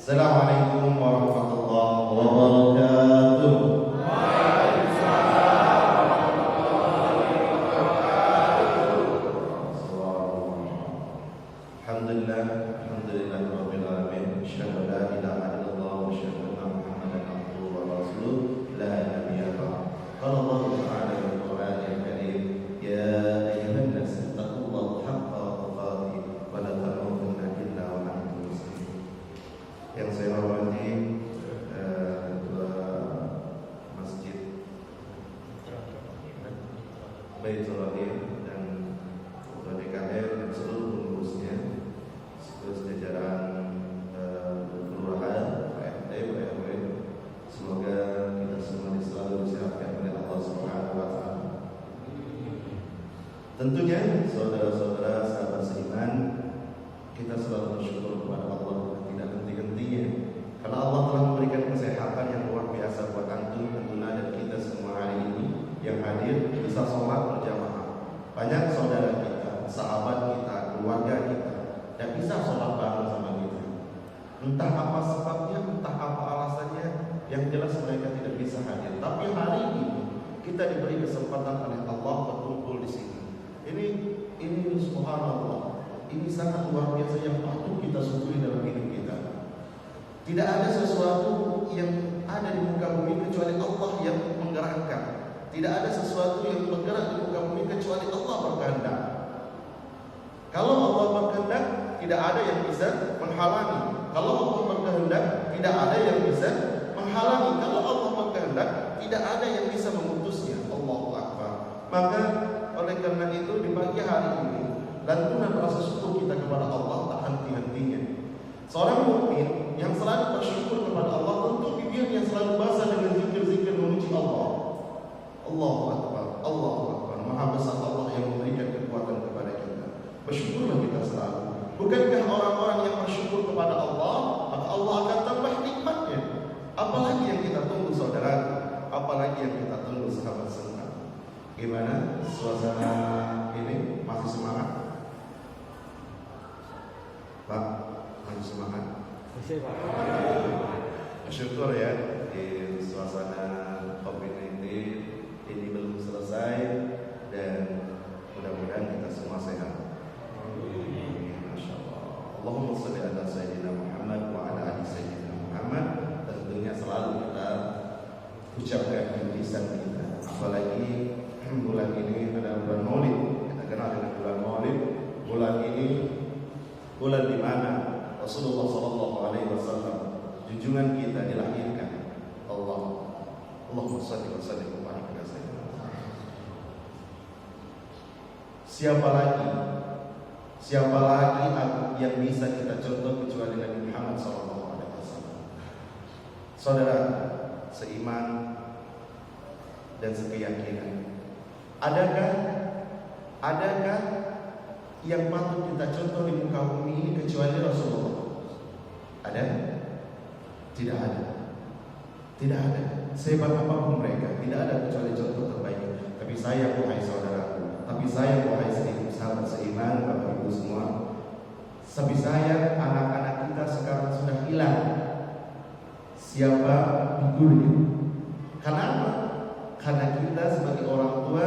Assalamualaikum warahmatullahi wabarakatuh. Alhamdulillah, alhamdulillahirabbil alamin. Asyhadu an la ilaha illallah wa asyhadu anna Muhammadan abduhu wa rasuluh. La nabiyya ba'd. Qala Allah Ta'ala fil Qur'anil Karim, ya ayyuhan nas taqullaha haqqa tuqatih wa la tamutunna illa wa antum muslimun. Yang saya hormati Ketua Masjid Baitul Rahim dan Ketua DKM dan seluruh pengurusnya, seluruh jajaran kelurahan, RT, RW. Semoga kita semua selalu disehatkan oleh Allah Subhanahu wa taala. Tentunya saudara-saudara sahabat seiman, kita selalu bersyukur kepada Allah tidak henti-hentinya, karena Allah telah memberikan kesehatan yang luar biasa buat antum, tentunya dan kita semua hari ini yang hadir bisa sholat berjamaah. Banyak saudara kita, sahabat kita, keluarga kita tidak bisa sholat bareng sama kita. Entah apa sebabnya, entah apa alasannya, yang jelas mereka tidak bisa hadir. Tapi hari ini kita diberi kesempatan oleh Allah berkumpul di sini. Ini subhanallah. Ini sangat luar biasa yang patut kita syukuri dalam hidup kita. Tidak ada sesuatu yang ada di muka bumi kecuali Allah yang menggerakkan. Tidak ada sesuatu yang bergerak di muka bumi kecuali Allah berkehendak. Kalau Allah berkehendak, tidak ada yang bisa menghalangi. Kalau Allah berkehendak, tidak ada yang bisa menghalangi. Kalau Allah berkehendak, tidak ada yang bisa memutusnya. Allahu Akbar. Maka oleh karena itu di pagi hari ini lantunan rasa syukur kita kepada Allah tak henti-hentinya. Seorang mukmin yang selalu bersyukur kepada Allah, tentu bibirnya selalu basah dengan zikir-zikir memuji Allah. Allahu Akbar, Allahu Akbar. Maha besar Allah yang memberikan kekuatan kepada kita. Bersyukurlah kita selalu. Bukankah orang-orang yang bersyukur kepada Allah, maka Allah akan tambah nikmatnya? Apalagi yang kita tunggu saudara, apalagi yang kita tunggu sahabat semua. Gimana suasana ini? Masih semangat? Pak, masih semangat? Masih, Pak. Syukur ya, di suasana COVID-19 ini belum selesai dan mudah-mudahan kita semua sehat. Masya Allah. Allahumma sholli ala Sayyidina Muhammad wa ala ali Sayyidina Muhammad. Tentunya selalu kita ucapkan di lisan kita. Apalagi bulan ini adalah bulan Maulid. Kita kenal dengan bulan Maulid. Bulan ini bulan di mana Rasulullah SAW, junjungan kita, dilahirkan. Allahumma sholli wa sallim wa barik ala Sayyidina Muhammad. Siapa lagi yang bisa kita contoh kecuali Nabi Muhammad SAW. Saudara seiman dan sekeyakinan, adakah yang patut kita contoh di muka bumi ini kecuali Rasulullah? Ada? Tidak ada. Tidak ada. Sehebat apapun mereka, tidak ada kecuali contoh terbaik. Tapi saya, wahai saudaraku, wahai sahabat seiman, Bapak Ibu semua, tapi saya, anak-anak kita sekarang sudah hilang siapa figurnya. Kenapa? Karena kita sebagai orang tua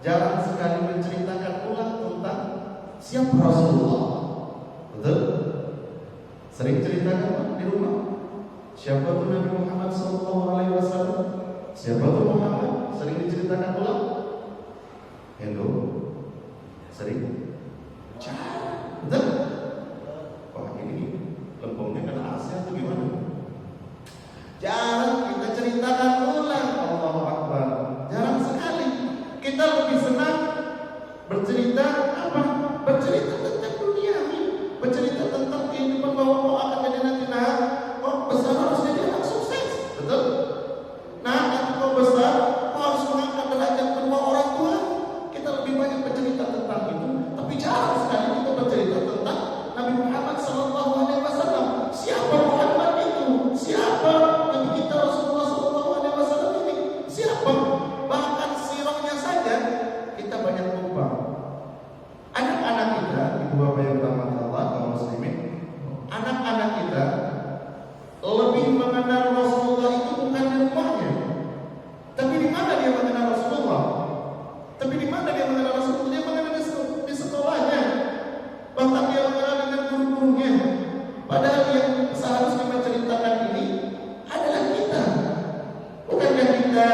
jarang sekali menceritakan ulang tentang siapa Rasulullah. Betul? Sering ceritakan di rumah. Siapa itu Nabi Muhammad SAW? Siapa itu Muhammad? Sering diceritakan ulang? Hello? Sering? Betul? Wah, ini lempungnya kena AC atau gimana? Jarang kita ceritakan ulang. Allahu Akbar. Jarang sekali. Kita lebih senang bercerita apa? Bercerita tentang dunia ini. Bercerita tentang kehidupan bahwa kau akan jadi nanti kau besar harus jadi anak sukses. Betul? Nanti kau besar, kau harus mengangkat derajat kedua orang tua. Kita lebih banyak bercerita tentang itu. Tapi jarang sekali kita bercerita tentang Nabi Muhammad SAW. Siapa Muhammad itu? Siapa Nabi kita Rasulullah SAW ini? Siapa? Bahkan sirahnya saja kita banyak lupa. Anak-anak kita, ibu bapak yang dirahmati Allah, kaum muslimin, anak-anak kita mengenal Rasulullah itu bukan di rumahnya. Tapi di mana dia mengenal Rasulullah? Tapi di mana dia mengenal Rasulullah? Dia mengenal di sekolahnya. Bahkan dia mengenal dengan guru-gurunya. Padahal yang seharusnya menceritakan ini adalah kita. Bukankah kita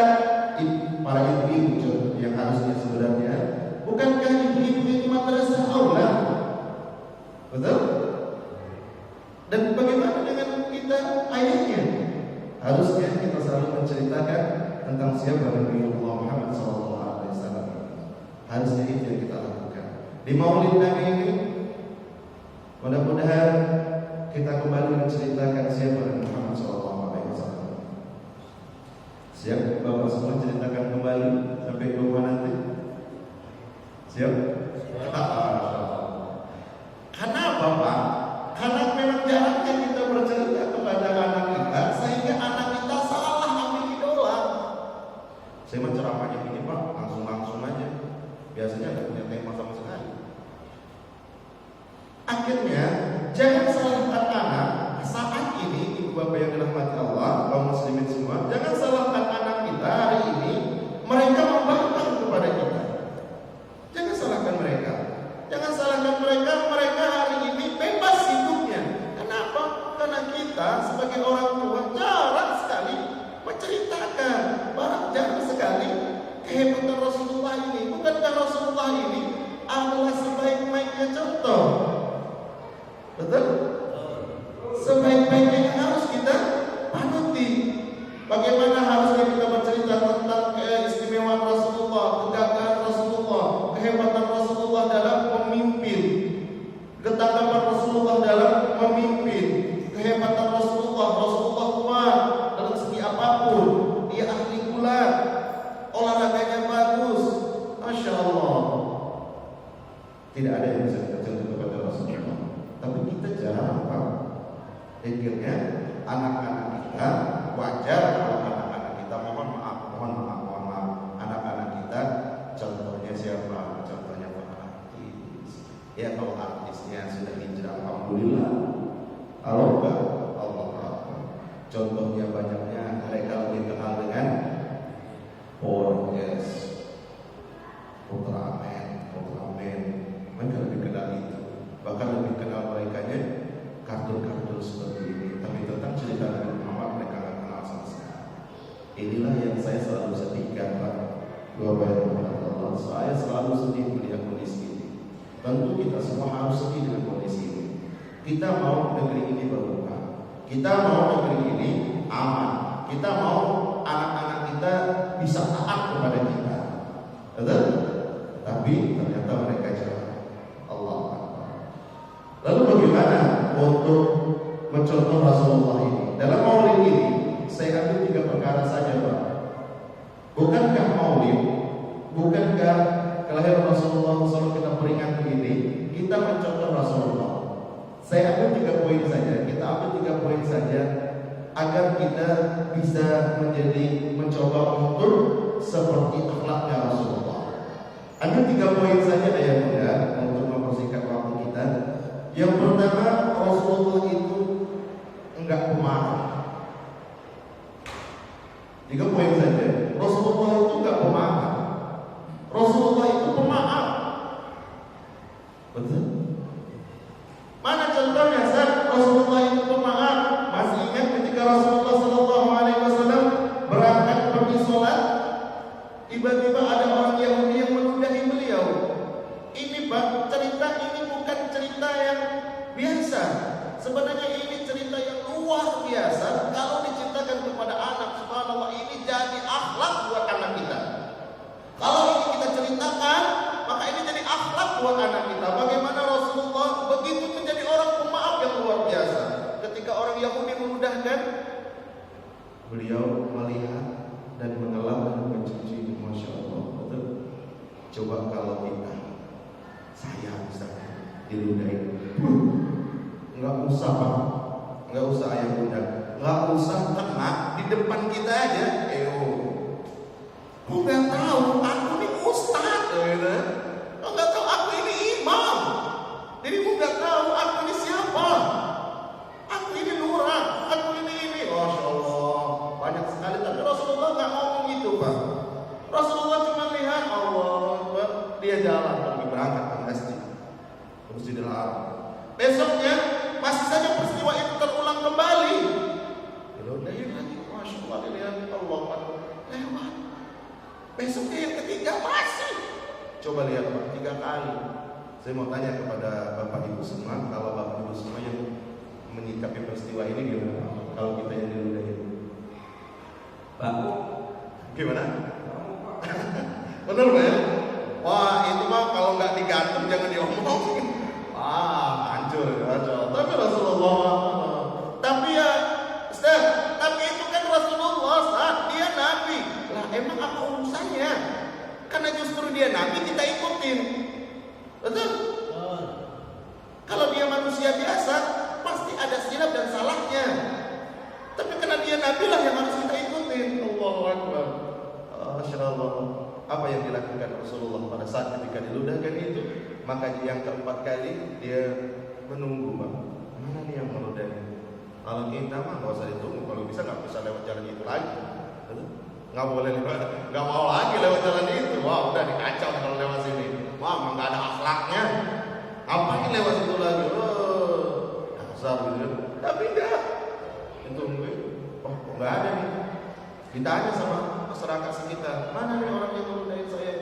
para ibu-ibu yang harusnya sebenarnya, bukankah ibu-ibu itu madrasah aula? Betul? Dan bagaimana dengan kita ayahnya? Harusnya kita selalu menceritakan tentang siapa Nabi Muhammad SAW. Harusnya itu yang kita lakukan. Di Maulid Nabi ini, mudah-mudahan kita kembali menceritakan siapa Nabi Muhammad SAW. Siap Bapak semua ceritakan kembali sampai ke rumah nanti? Siap? Karena apa Pak? Karena memang jarangnya kita bercerita kepada anak kita, sehingga anak kita salah ambil idola. Saya menceramahnya ini Pak, langsung aja. Biasanya nggak punya tema sama sekali. Akhirnya jangan salahkan anak saat ini, ibu bapak yang dirahmati Allah, kaum muslimin semua. Jangan salahkan anak kita hari ini. Mereka membangkang kepada kita. Jangan salahkan mereka. Jangan salahkan mereka. Mereka hari ini bebas hidupnya. Kenapa? Karena kita sebagai orang tua jarang sekali menceritakan, jarang sekali kehebatan Rasulullah ini. Bukankah Rasulullah ini adalah sebaik-baiknya contoh? Betul? Sebaik-baiknya yang harus kita panuti. Bagaimana harusnya kita bercerita tentang keistimewaan Rasulullah, kegagahan Rasulullah, kehebatan Rasulullah dalam memimpin, ketangkapan Rasulullah dalam memimpin, kehebatan Rasulullah kuat dalam segi apapun, dia ahli gulat, olahraganya bagus, Masya Allah. Tidak ada yang bisa kita contoh kepada Rasulullah. Tapi kita jarang Pak. Akhirnya anak-anak kita, wajar kalau anak-anak kita mohon maaf, anak-anak kita contohnya siapa? Contohnya para artis. Ya kalau artisnya sudah hijrah, alhamdulillah. Kalau enggak, Allah Akbar. Contohnya banyaknya mereka lebih kenal dengan Polres, Ultraman. Mereka lebih kenal itu. Bahkan lebih kenal merekanya kartun-kartun seperti ini. Tapi tentang cerita Nabi Muhammad mereka nggak kenal sama sekali. Inilah yang saya selalu sedihkan Pak. Allah, saya selalu sedih melihat kondisi ini. Tentu kita semua harus sedih dengan kondisi ini. Kita mau negeri ini berubah. Kita mau negeri ini aman. Kita mau anak-anak kita bisa taat kepada kita. Betul? Tapi ternyata mereka jauh. Allah Akbar. Lalu bagaimana untuk mencontoh Rasulullah ini? Dalam maulid ini saya ambil 3 perkara saja Pak. Bukankah maulid, bukankah kelahiran Rasulullah SAW kita peringati ini, kita mencontoh Rasulullah. Saya ambil 3 poin saja. Kita ambil 3 poin saja agar kita bisa mencoba untuk seperti akhlaknya Rasulullah. Ambil 3 poin saja ayah bunda untuk mempersingkat waktu kita. Yang pertama, Rasulullah itu enggak pemarah. 3 poin saja. Rasulullah itu enggak pemarah. Rasulullah itu pemaaf. Betul? Mana contohnya saat Rasulullah itu pemaaf? Masih ingat ketika Rasulullah SAW berangkat pergi sholat, tiba-tiba ada orang Yahudi yang meludahi beliau. Ini Pak, cerita ini bukan cerita yang biasa. Sebenarnya ini cerita yang luar biasa. Kalau diceritakan kepada anak, subhanallah, ini jadi akhlak buat anak kita. Kalau ini kita ceritakan, maka ini jadi akhlak buat anak kita. Bagaimana Rasulullah begitu menjadi orang pemaaf yang luar biasa. Ketika orang Yahudi meludahkan, beliau melihat dan mengelak dan mencuci. Masya Allah. Betul? Coba kalau kita, saya misalnya diludahi, nggak usah Pak, nggak usah ayah bunda, nggak usah kena di depan kita aja. Kok nggak tahu aku ini ustaz, gitu. Kok nggak tahu aku ini imam. Jadi kok nggak tahu aku ini siapa. Aku ini lurah, aku ini. Masya Allah. Coba lihat Pak, 3 kali. Saya mau tanya kepada Bapak Ibu semua, kalau Bapak Ibu semua yang menyikapi peristiwa ini gimana? Kalau kita yang diludahin, Pak, gimana? Benar Pak ya? Wah itu mah kalau nggak digantung jangan diomongin. Wah hancur ya. Tapi Rasulullah, tapi ya Ustaz, tapi itu kan Rasulullah saat dia Nabi. Lah emang apa urusannya? Karena justru dia Nabi kita ikutin. Betul? Kalau dia manusia biasa pasti ada silap dan salahnya. Tapi karena dia Nabi lah yang harus kita ikutin. Allahu Akbar. Masyaallah. Apa yang dilakukan Rasulullah pada saat ketika diludahkan itu? Maka yang keempat kali dia menunggu, Bang. Mana nih yang meludahi? Kalau kita mah nggak usah ditunggu. Kalau bisa nggak bisa lewat jalan itu lagi. Nggak boleh lewat, nggak mau lagi lewat jalan itu. Wah udah dikacau kalau lewat sini. Wah emang nggak ada akhlaknya. Ngapain lewat situ lagi? Dasar gitu. Tapi enggak. Itu oh kok nggak ada nih. Ditanya sama masyarakat sekitar, mana nih orang yang meludahi saya?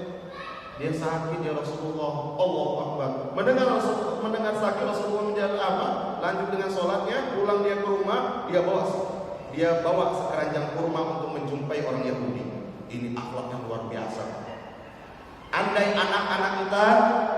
Dia sakit ya Rasulullah. Allahu Akbar. Mendengar sakit Rasulullah menjadi apa? Lanjut dengan sholatnya, pulang dia ke rumah, dia bawa sekeranjang kurma untuk menjumpai orang Yahudi. Ini akhlak yang luar biasa. Andai anak-anak kita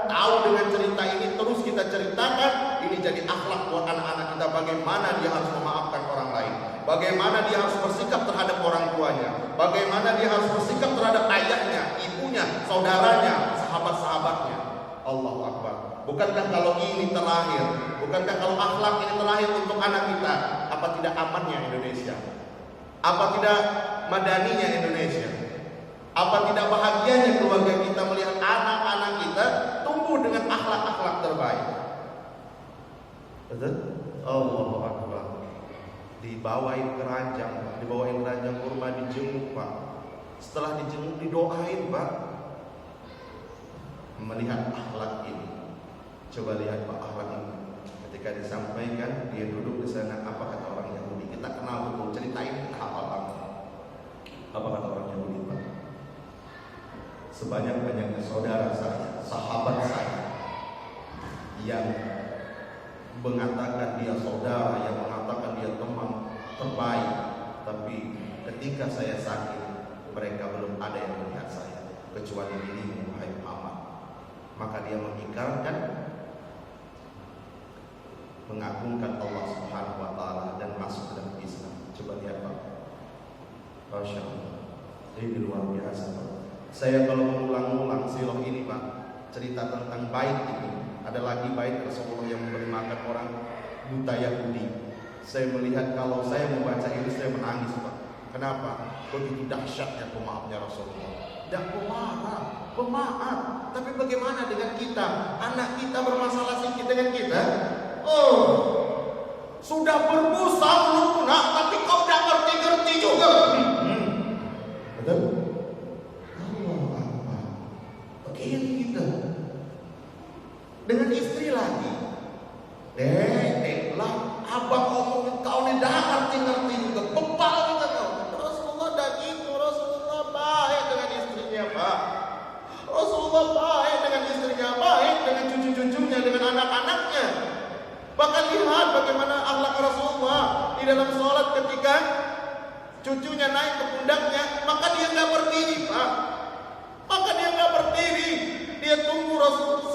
tahu dengan cerita ini, terus kita ceritakan, ini jadi akhlak buat anak-anak kita. Bagaimana dia harus memaafkan orang lain, bagaimana dia harus bersikap terhadap orang tuanya, bagaimana dia harus bersikap terhadap ayahnya, ibunya, saudaranya, sahabat-sahabatnya. Allahu Akbar. Bukankah kalau ini terlahir, bukankah kalau akhlak ini terlahir untuk anak kita, apa tidak amannya Indonesia? Apa tidak madaninya Indonesia? Apa tidak bahagianya keluarga kita melihat anak-anak kita tumbuh dengan akhlak-akhlak terbaik? Betul? Allahu Akbar. Dibawain keranjang kurma, dijenguk Pak. Setelah dijenguk didoain Pak. Melihat akhlak ini, coba lihat Pak akhlak ini. Ketika disampaikan, dia duduk di sana. Apa kata orang Yahudi? Kita kenal betul, ceritain apa Pak? Apa kata orang Yahudi Pak? Sebanyak-banyaknya saudara saya, sahabat saya yang mengatakan dia saudara, yang mengatakan dia teman terbaik, tapi ketika saya sakit, mereka belum ada yang melihat saya kecuali dirimu, wahai Muhammad. Maka dia mengikrarkan, mengagungkan Allah Subhanahu wa taala dan masuk dalam Islam. Coba lihat Pak. Masya Allah. Ini luar biasa Pak. Saya kalau mengulang-ulang sirah ini Pak, cerita tentang bait ini, ada lagi bait Rasulullah yang memberi makan orang buta Yahudi. Saya melihat kalau saya membaca ini saya menangis Pak. Kenapa? Begitu dahsyatnya pemaafnya Rasulullah. Dan pemaaf. Tapi bagaimana dengan kita? Anak kita bermasalah sedikit dengan kita. Oh, sudah berbusa lunak, tapi kau tidak ngerti-ngerti juga. Betul? Begini kita dengan istri lagi. Lah, abang ngomongin kau ini dah ngerti-ngerti juga. Bebal kita kau. Rasulullah dah gitu. Rasulullah baik dengan istrinya Pak. Rasulullah baik dengan istrinya, baik dengan cucu-cucunya, dengan anak-anaknya. Bahkan lihat bagaimana akhlak Rasulullah di dalam sholat ketika cucunya naik ke pundaknya, maka dia nggak berdiri Pak. Maka dia nggak berdiri, dia tunggu Rasul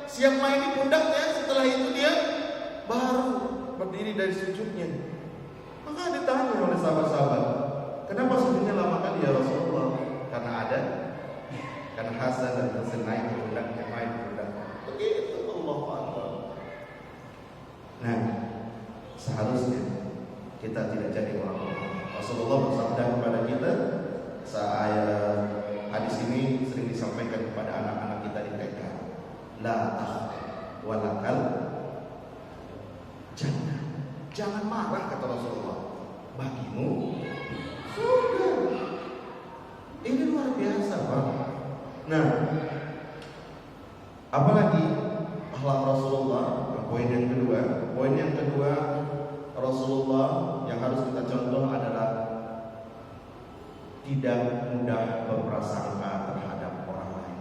siap main di pundaknya. Setelah itu dia baru berdiri dari sujudnya. Maka ditanya oleh sahabat-sahabat, kenapa sujudnya lama kali ya Rasulullah? Karena Hasan dan Husain naik ke pundaknya, main di pundaknya. Begitu Allahu Akbar. Nah, seharusnya kita tidak jadi orang-orang. Rasulullah bersabda kepada kita, hadis ini sering disampaikan kepada anak-anak kita di TK. La walakal jangan marah kata Rasulullah. Bagimu sudah. Ini luar biasa Pak. Nah, apalagi akhlak Rasulullah. Poin yang kedua Rasulullah yang harus kita contoh adalah tidak mudah berprasangka terhadap orang lain.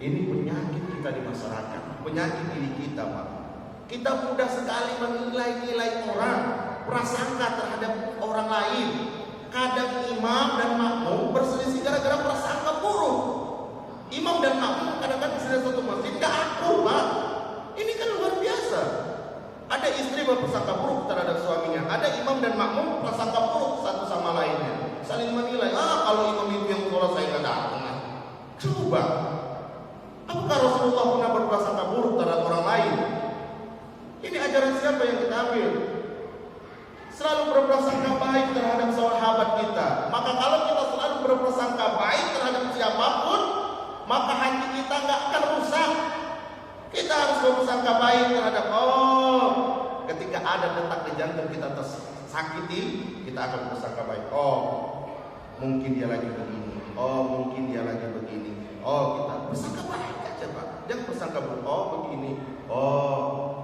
Ini penyakit kita di masyarakat, penyakit diri kita, Pak. Kita mudah sekali menilai-nilai orang, prasangka terhadap orang lain. Kadang imam dan makmum berselisih gara-gara prasangka buruk. Imam dan makmum kadang-kadang di satu masjid gak akur, Pak. Ini kan luar biasa. Ada istri berprasangka buruk terhadap suaminya, ada imam dan makmum prasangka buruk satu sama lainnya, saling menilai. Kalau imam itu yang sholat saya nggak datang. Coba, apakah Rasulullah pernah berprasangka buruk terhadap orang lain? Ini ajaran siapa yang kita ambil? Selalu berprasangka baik terhadap sahabat kita. Maka kalau kita selalu berprasangka baik terhadap siapapun, maka hati kita nggak akan rusak. Kita harus berprasangka baik terhadap ketika ada detak di jantung kita tersakiti, kita akan berprasangka baik. Mungkin dia lagi begini. Mungkin dia lagi begini. Kita bersangka baik aja, Pak. Jangan bersangka buruk. Begini.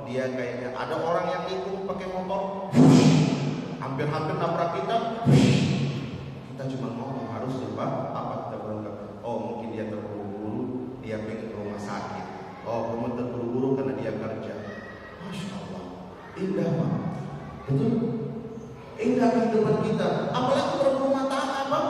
Dia kayaknya ada orang yang nikung pakai motor, hampir-hampir nabrak kita. Kita cuma ngomong harusnya, Pak. Apa kita berangkat? Mungkin dia terburu-buru, dia pengen ke rumah sakit. Kamu terburu-buru karena dia kerja. Masya Allah, indah, Pak. Betul? Indah kehidupan kita. Apalagi berumah tangga, Pak.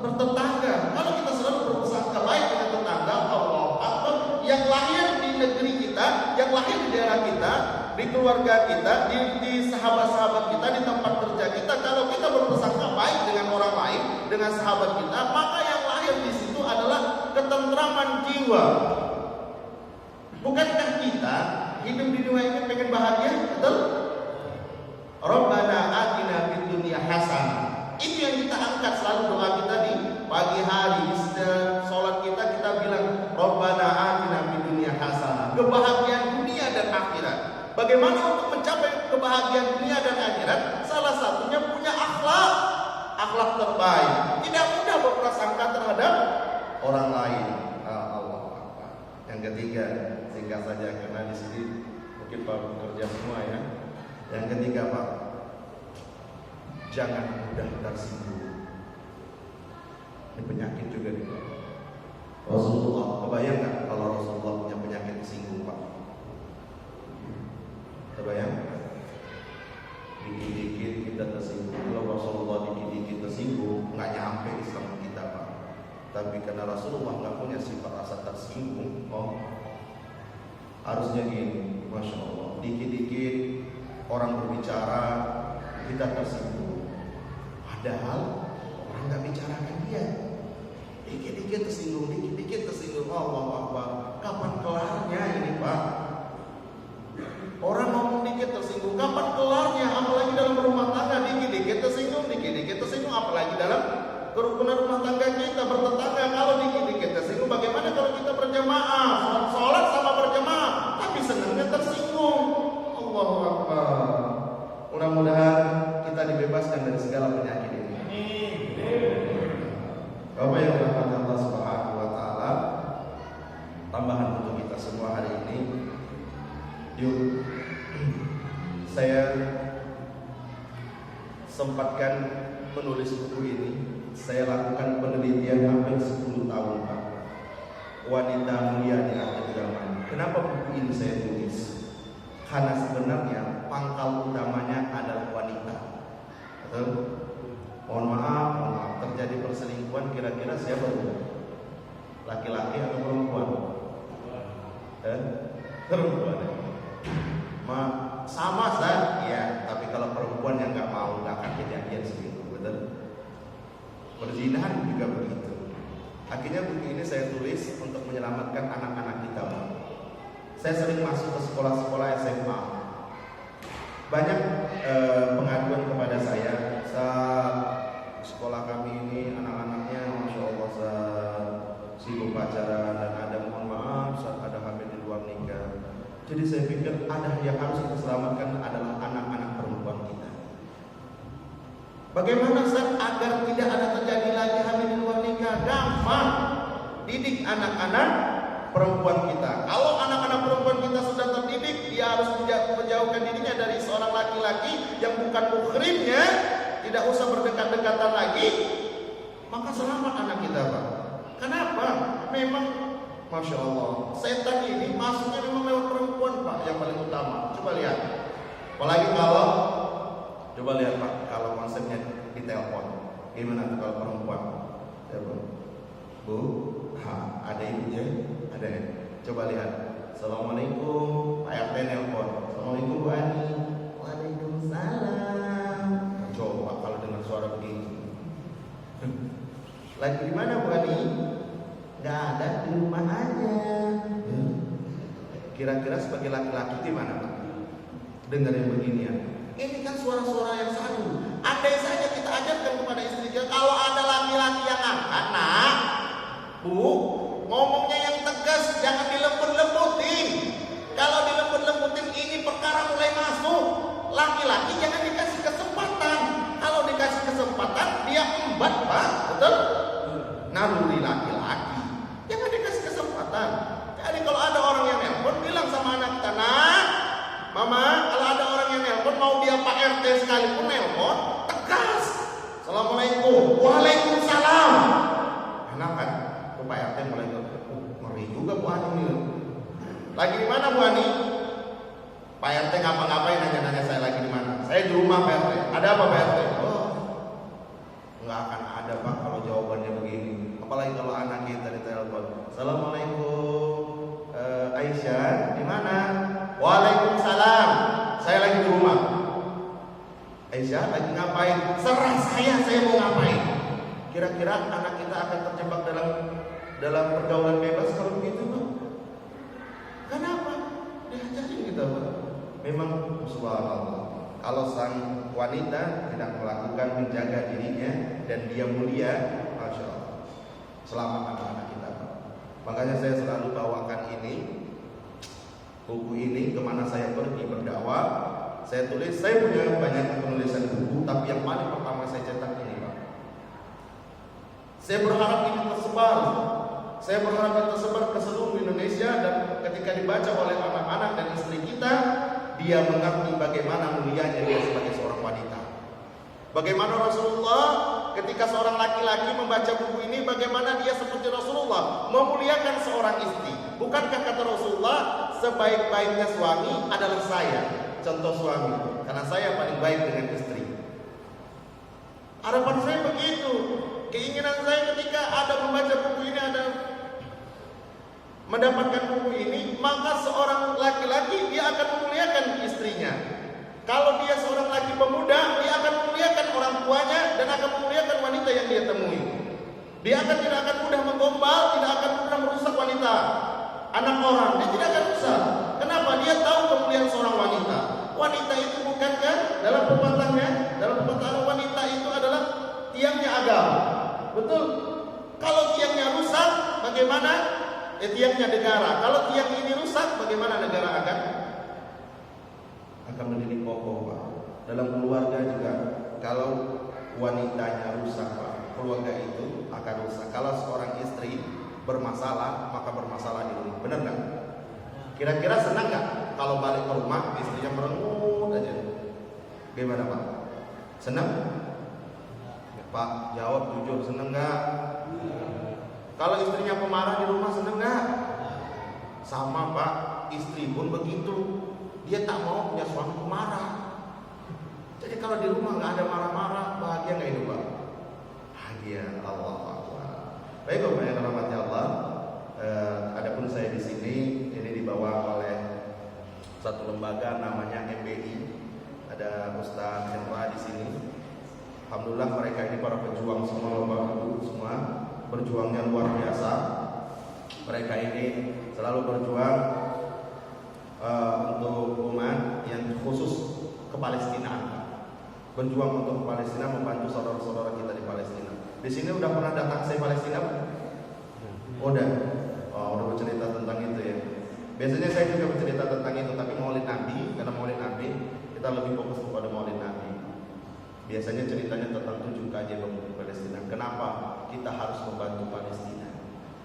Bertetangga. Kalau kita selalu berprasangka baik dengan tetangga, Allah Akbar, yang lahir di negeri kita, yang lahir di daerah kita, di keluarga kita, di sahabat-sahabat kita, di tempat kerja kita. Kalau kita berprasangka baik dengan orang lain, dengan sahabat kita, maka yang lahir di situ adalah ketentraman jiwa. Bukankah kita hidup di dunia ini pengen bahagia? Betul? Rabbana atina fid dunya hasanah. Itu yang kita angkat selalu doa kita di pagi hari. Setiap sholat kita bilang Rabbana atina fid dunya hasanah. Kebahagiaan dunia dan akhirat. Bagaimana untuk mencapai kebahagiaan dunia dan akhirat? Salah satunya punya akhlak terbaik. Tidak mudah berprasangka terhadap orang lain. Yang ketiga, singkat saja karena di sini mungkin Pak bekerja semua ya. Yang ketiga, Pak, jangan mudah tersinggung. Ini penyakit juga nih, Pak. Rasulullah, kebayang nggak kalau Rasulullah punya penyakit tersinggung, Pak? Kebayang? Dikit-dikit kita tersinggung. Kalau Rasulullah dikit-dikit tersinggung, nggak nyampe Islam kita, Pak. Tapi karena Rasulullah nggak punya sifat rasa tersinggung, harusnya gini, Masya Allah. Dikit-dikit orang berbicara, kita tersinggung. Padahal orang nggak bicarakan dia. Dikit-dikit tersinggung, dikit-dikit tersinggung. Allah Akbar. Kapan kelarnya ini, Pak? Orang ngomong dikit tersinggung, kapan kelarnya? Apalagi dalam rumah tangga, dikit-dikit tersinggung, apalagi dalam kerukunan rumah tangga kita bertetangga. Kalau dikit-dikit tersinggung, bagaimana kalau kita berjamaah, sholat sama berjamaah, tapi senangnya tersinggung? Allahu Akbar. Mudah-mudahan kita dibebaskan dari segala penyakit ini. Bapak yang dirahmati Allah Subhanahu wa taala, tambahan untuk kita semua hari ini, yuk saya sempatkan menulis buku ini. Saya lakukan penelitian hampir 10 tahun, Pak. Wanita mulia di akhir zaman. Kenapa buku ini saya tulis? Karena sebenarnya pangkal utamanya adalah wanita. Betul? Mohon maaf, terjadi perselingkuhan kira-kira siapa dulu? Laki-laki atau perempuan? Perempuan. Sama Ustaz, ya. Tapi kalau perempuan yang nggak mau, nggak akan kejadian selingkuh, betul? Perzinahan juga begitu. Akhirnya buku ini saya tulis untuk menyelamatkan anak-anak kita, Pak. Saya sering masuk ke sekolah-sekolah SMA. Banyak pengaduan kepada saya, saat sekolah kami ini anak-anaknya, Masya Allah, sibuk pacaran dan ada, mohon maaf, saat ada hamil di luar nikah. Jadi saya pikir ada yang harus kita selamatkan adalah anak-anak perempuan kita. Bagaimana Ustaz agar tidak ada terjadi lagi hamil di luar nikah? Gampang. Didik anak-anak perempuan kita. Kalau anak-anak perempuan kita sudah terdidik, dia harus menjauhkan dirinya dari seorang laki-laki yang bukan muhrimnya, tidak usah berdekat-dekatan lagi, maka selamat anak kita, Pak. Kenapa? Memang Masya Allah, setan ini masuknya memang lewat perempuan Pak, yang paling utama. Coba lihat. Apalagi kalau, coba lihat Pak, kalau konsepnya di telepon, gimana tuh kalau perempuan? Telepon, Bu, ada ibunya, ada ya. Coba lihat. Assalamualaikum, Pak RT nelpon. Assalamualaikum Bu Ani. Waalaikumsalam. Coba kalau dengar suara begini. Lagi di mana Bu Ani? Nggak ada, di rumah aja. Kira-kira sebagai laki-laki gimana Pak? Dengar yang begini ya. Ini kan suara-suara yang sadu. Andai saja kita ajarkan kepada istri kita, kalau ada laki-laki yang angkat, nak, Bu, ngomongnya yang tegas, jangan dilembut-lembutin. Kalau dilembut-lembutin ini perkara mulai masuk. Laki-laki jangan dikasih kesempatan. Kalau dikasih kesempatan, dia embat Pak, betul? Naluri laki-laki, jangan dikasih kesempatan. Jadi kalau ada orang yang nelpon, bilang sama anak kita, nak, Mama, kalau ada orang yang nelpon, mau dia Pak RT sekalipun nelpon, tegas. Assalamualaikum, waalaikumsalam. Enak kan? Tuh Pak RT mulai ngeri juga Bu Ani nih. Lagi di mana Bu Ani? Pak RT ngapa-ngapain nanya-nanya saya lagi di mana? Saya di rumah Pak RT. Ada apa Pak RT? Oh, nggak akan ada Pak kalau jawabannya begini. Apalagi kalau anak kita ditelepon. Assalamualaikum, Aisyah, di mana? Waalaikumsalam. Saya lagi di rumah. Aisyah lagi ngapain? Serah saya mau ngapain. Kira-kira anak kita akan terjebak dalam pergaulan bebas kalau begitu Pak? Kenapa? Diajarin kita Pak. Memang subhanallah. Kalau sang wanita tidak melakukan menjaga dirinya dan dia mulia, masya Allah, selamat anak-anak kita Pak. Makanya saya selalu bawakan buku ini kemana saya pergi berdakwah. Saya tulis, saya punya banyak penulisan buku, tapi yang paling pertama saya cetak ini Pak. Saya berharap ini tersebar. Saya berharap ini tersebar ke seluruh Indonesia, dan ketika dibaca oleh anak-anak dan istri kita, dia mengerti bagaimana mulianya dia sebagai seorang wanita. Bagaimana Rasulullah ketika seorang laki-laki membaca buku ini, bagaimana dia seperti Rasulullah memuliakan seorang istri. Bukankah kata Rasulullah, sebaik-baiknya suami adalah saya, contoh suami, karena saya paling baik dengan istri. Harapan saya begitu. Keinginan saya ketika ada membaca buku ini, ada mendapatkan buku ini, maka seorang laki-laki dia akan memuliakan istrinya. Kalau dia seorang laki pemuda, dia akan memuliakan orang tuanya dan akan memuliakan wanita yang dia temui. Dia tidak akan mudah menggombal, tidak akan mudah merusak wanita, anak orang. Dia tidak akan rusak. Kenapa? Dia tahu kemuliaan seorang wanita. Wanita itu bukankah dalam pepatahnya wanita itu adalah tiangnya agama. Betul. Kalau tiangnya rusak, bagaimana? Tiangnya negara. Kalau tiang ini rusak, bagaimana negara akan menjadi kokoh Pak. Dalam keluarga juga, kalau wanitanya rusak Pak, keluarga itu akan rusak. Kalau seorang istri bermasalah, maka bermasalah di rumah. Benar nggak? Kira-kira senang nggak kalau balik ke rumah istrinya merengut aja? Gimana Pak? Senang? Pak, jawab jujur, senang nggak? Kalau istrinya pemarah di rumah, senang nggak? Sama Pak, istri pun begitu. Dia tak mau punya suami pemarah. Jadi kalau di rumah nggak ada marah-marah, bahagia nggak hidup Pak? Bahagia. Allah Akbar. Baik Bapak yang dirahmati Allah, adapun saya di sini ini dibawa oleh satu lembaga namanya MBI. Ada Ustaz Hendra di sini. Alhamdulillah mereka ini para pejuang semua, Bapak Ibu semua berjuangnya luar biasa. Mereka ini selalu berjuang untuk umat yang khusus ke Palestina. Berjuang untuk Palestina, membantu saudara-saudara kita di Palestina. Di sini udah pernah datang saya Palestina? Udah bercerita tentang itu ya. Biasanya saya juga bercerita tentang itu, tapi Maulid Nabi, karena Maulid Nabi kita lebih fokus kepada Maulid Nabi. Biasanya ceritanya tentang 7 keajaiban di Palestina. Kenapa kita harus membantu Palestina?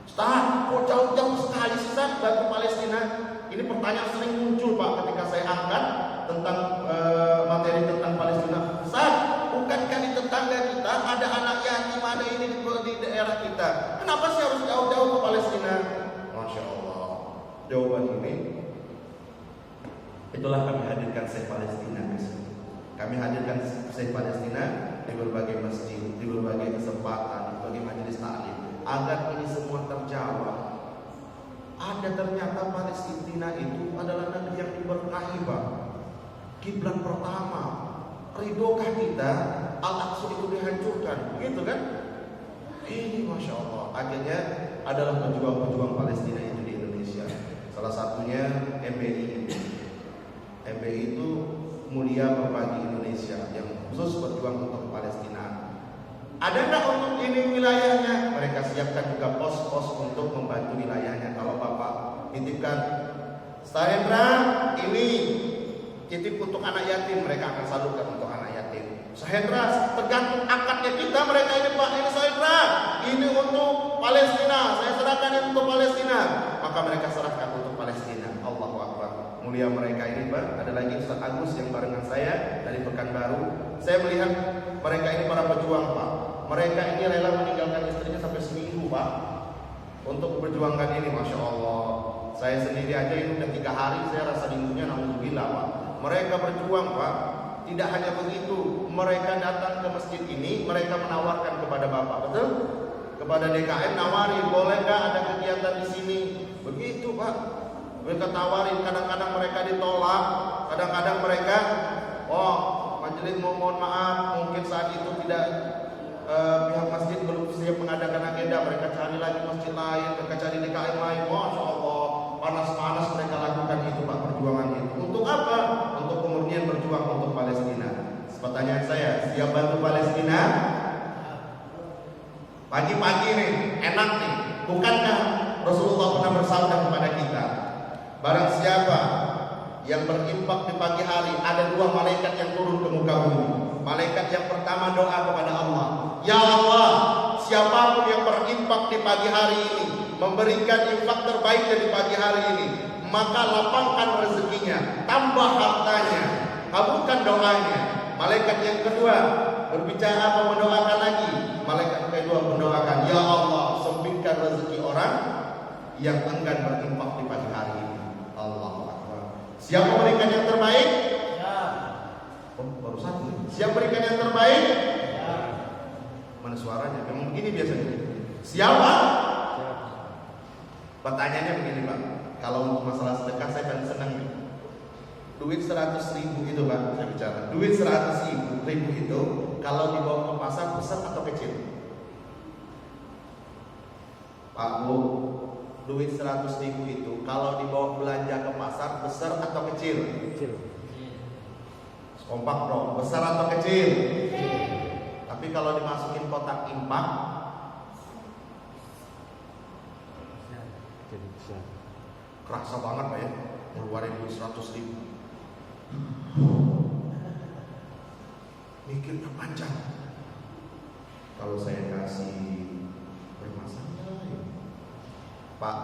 Ustaz, kok jauh-jauh sekali Ustaz bantu Palestina? Ini pertanyaan sering muncul Pak ketika saya angkat tentang materi tentang Palestina. Ustaz, bukankah di tetangga kita ada anak yatim, ada ini di daerah kita? Kenapa sih harus jauh-jauh ke Palestina? Masya Itulah kami hadirkan Syekh Palestina. Kami hadirkan Syekh Palestina di berbagai masjid, di berbagai kesempatan, di berbagai majelis taklim, agar ini semua terjawab. Ada ternyata Palestina itu adalah negeri yang diberkahi, Pak. Kiblat pertama. Ridhokah kita Al-Aqsa itu dihancurkan? Begitu kan? Ini Masya Allah. Akhirnya adalah pejuang-pejuang Palestina itu di Indonesia. Salah satunya MBI. MBI itu Mulia Berbagi Indonesia yang khusus berjuang untuk Palestina. Ada nggak untuk ini wilayahnya? Mereka siapkan juga pos-pos untuk membantu wilayahnya. Kalau Bapak titipkan, Sahendra ini titip untuk anak yatim, mereka akan salurkan untuk anak yatim. Sahendra, tergantung akadnya kita, mereka ini Pak, ini Sahendra, ini untuk Palestina, saya serahkan ini untuk Palestina. Maka mereka serahkan untuk Palestina. Allahu Akbar. Mulia mereka ini Pak. Ada lagi Ustaz Agus yang barengan saya dari Pekanbaru. Saya melihat mereka ini para pejuang Pak. Mereka ini rela meninggalkan istrinya sampai seminggu Pak untuk memperjuangkan ini. Masya Allah. Saya sendiri aja ini udah 3 hari saya rasa rindunya, naudzubillah Pak. Mereka berjuang Pak. Tidak hanya begitu, mereka datang ke masjid ini, mereka menawarkan kepada Bapak, betul? Kepada DKM nawarin, boleh nggak ada kegiatan di sini? Begitu Pak. Mereka tawarin, kadang-kadang mereka ditolak, kadang-kadang mereka, oh majelis mohon maaf, mungkin saat itu tidak pihak masjid belum siap mengadakan agenda, mereka cari lagi masjid lain, mereka cari DKM lain. Masya Allah, panas-panas mereka lakukan itu Pak, perjuangan itu. Untuk apa? Untuk kemudian berjuang untuk Palestina. Pertanyaan saya, siap bantu Palestina? Pagi-pagi nih, enak nih. Bukankah Rasulullah pernah bersabda kepada kita, barang siapa yang berinfak di pagi hari, ada 2 malaikat yang turun ke muka bumi. Malaikat yang pertama doa kepada Allah, ya Allah, siapapun yang berinfak di pagi hari ini, memberikan infak terbaiknya di pagi hari ini, maka lapangkan rezekinya, tambah hartanya, kabulkan doanya. Malaikat yang kedua berbicara apa, mendoakan lagi. Malaikat kedua mendoakan, ya Allah, sempitkan rezeki orang yang enggan berinfak di pagi hari ini. Allahu Akbar. Siapa memberikan yang terbaik? Ya. Oh, baru satu. Siapa berikan yang terbaik? Ya. Mana suaranya? Memang begini biasanya. Siapa? Ya. Pertanyaannya begini Pak. Kalau untuk masalah sedekah saya paling senang. Duit 100.000 itu Pak, saya bicara. Duit 100.000 itu kalau dibawa ke pasar besar atau kecil? Pak Bu, duit 100.000 itu kalau dibawa belanja ke pasar besar atau kecil? Kecil. Kompak dong, besar atau kecil? Kecil. Tapi kalau dimasukin kotak impak, jadi besar. Kerasa banget Pak ya, ngeluarin duit 100.000. Mikirnya panjang. Kalau saya kasih bermasalah ya. Pak,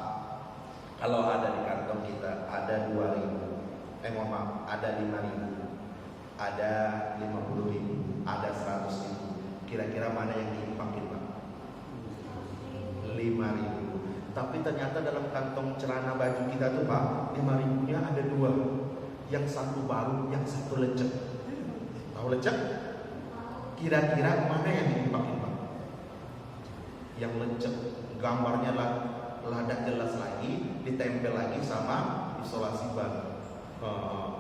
kalau ada di kantong kita ada 2.000, mohon maaf, ada 5.000, ada 50.000, ada 100.000, kira-kira mana yang diimpakin Pak? 5.000. Tapi ternyata dalam kantong celana baju kita tuh Pak, 5.000-nya ada 2. Yang satu baru, yang satu lecek. Tahu lecek? Kira-kira mana yang diimpakin Pak? Yang lecek, gambarnya lada jelas lagi, ditempel lagi sama isolasi ban.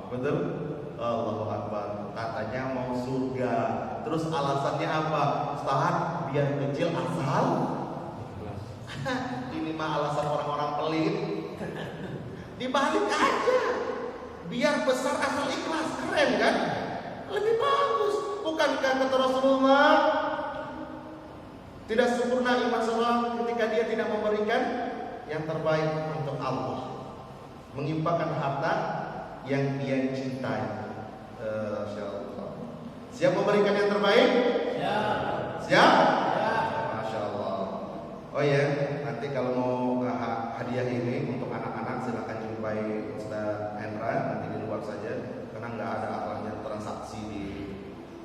Betul? Allahu Akbar. Katanya mau surga. Terus alasannya apa? Ustaz, biar kecil asal. Ini mah alasan orang-orang pelit. Dibalik aja. Biar besar asal ikhlas. Keren kan? Lebih bagus. Bukankah kata Rasulullah, tidak sempurna iman seorang ketika dia tidak memberikan yang terbaik untuk Allah, mengimpakkan harta yang dia cintai. Siap memberikan yang terbaik? Siap? Masya Allah. Oh ya, nanti kalau mau hadiah ini untuk anak-anak silakan jumpai Ustaz Hendra nanti di luar saja, karena nggak ada akalnya transaksi di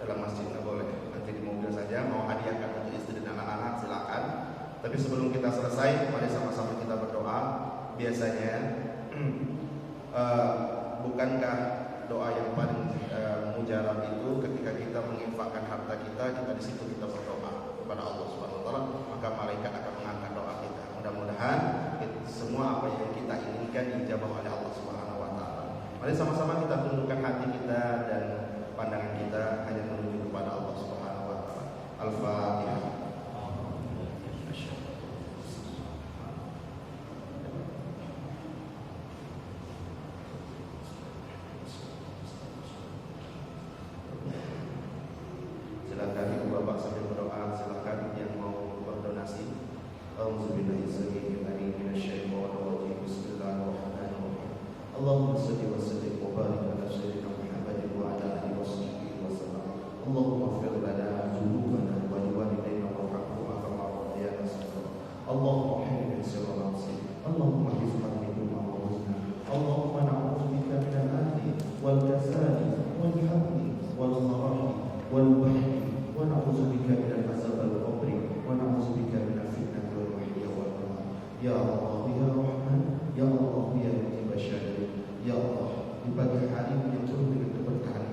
dalam masjid, nggak boleh. Nanti di mobil saja. Mau hadiahkan untuk istri dan anak-anak silakan. Tapi sebelum kita selesai, mari sama-sama kita berdoa. Biasanya bukankah doa yang paling mujarab itu ketika kita menginfakkan harta kita di situ kita berdoa kepada Allah Subhanahu wa taala, maka malaikat akan mengangkat doa kita. Mudah-mudahan semua apa yang kita inginkan dijawab oleh Allah Subhanahu wa taala. Mari sama-sama kita tundukkan hati kita dan pandangan kita hanya menuju kepada Allah Subhanahu wa taala. Al-Fatihah. Silakan ibu bapak sambil berdoa, silakan yang mau berdonasi. Bismillahirrahmanirrahim. Allahumma shalli wa sallim wa barik ala sayyidina Muhammadin wa ala alihi wa sahbihi wa sallam. Allahumma ighfir lana dhunubana wa liwalidayna warhamhuma kama rabbayana shaghira. Allahumma hamdina sirra nafsi. Allahumma hifdhna min wa husna. Allahumma na'udzu bika min al-'adli wal kasali wal hamli wal kharahi wal bahri. ونعوذ بك من العذاب القبر ونعوذ بك من الفتنة والمحيا والممات يا الله يا رحمن يا الله يا مجيب الشاكرين يا الله di pagi hari yang penuh dengan keberkahan